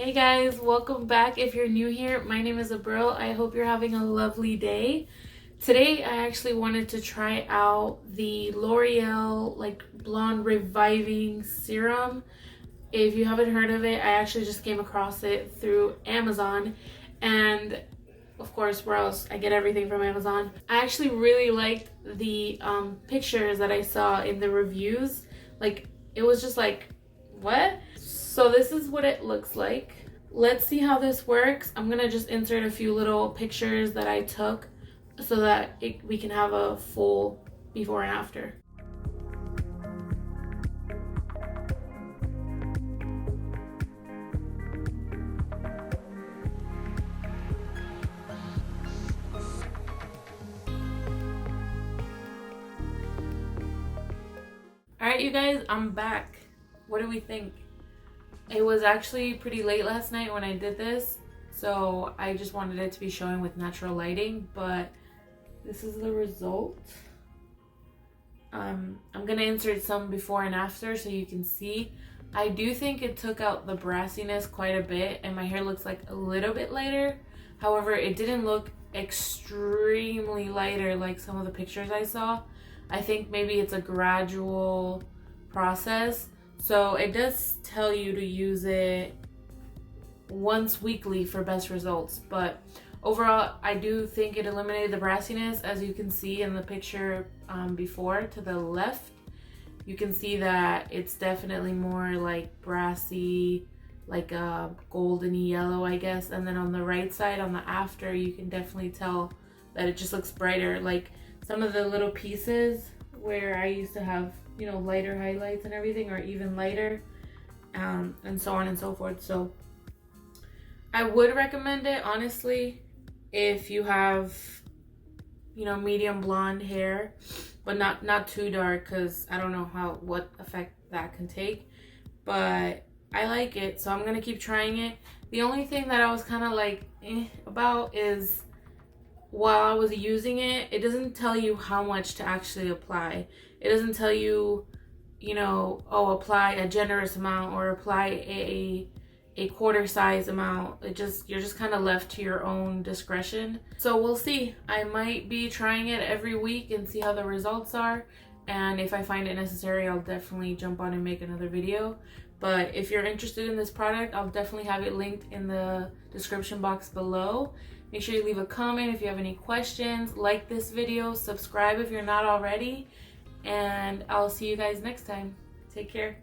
Hey guys, welcome back. If you're new here, my name is Abril. I hope you're having a lovely day. Today I actually wanted to try out the L'Oreal blonde reviving serum. If you haven't heard of it, I actually just came across it through Amazon, and of course, where else? I get everything from Amazon. I actually really liked the pictures that I saw in the reviews. It was just like, what? So this is what it looks like. Let's see how this works. I'm gonna just insert a few little pictures that I took so that we can have a full before and after. Alright you guys, I'm back. What do we think? It was actually pretty late last night when I did this, so I just wanted it to be showing with natural lighting, but this is the result. I'm gonna insert some before and after so you can see. I do think it took out the brassiness quite a bit and my hair looks like a little bit lighter. However, it didn't look extremely lighter like some of the pictures I saw. I think maybe it's a gradual process. So it does tell you to use it once weekly for best results, but overall I do think it eliminated the brassiness. As you can see in the picture before to the left, you can see that it's definitely more like brassy, like a goldeny yellow, I guess. And then on the right side, on the after, you can definitely tell that it just looks brighter. Like some of the little pieces where I used to have, you know, lighter highlights and everything are even lighter, and so on and so forth. So I would recommend it, honestly, if you have, you know, medium blonde hair, but not too dark, because I don't know what effect that can take. But I like it, so I'm gonna keep trying it. The only thing that I was kind of like about is, while I was using it, it doesn't tell you how much to actually apply. It doesn't tell you, you know, oh, apply a generous amount or apply a quarter size amount. You're just kind of left to your own discretion. So we'll see. I might be trying it every week and see how the results are. And if I find it necessary, I'll definitely jump on and make another video. But if you're interested in this product, I'll definitely have it linked in the description box below. Make sure you leave a comment if you have any questions, like this video, subscribe if you're not already, and I'll see you guys next time. Take care.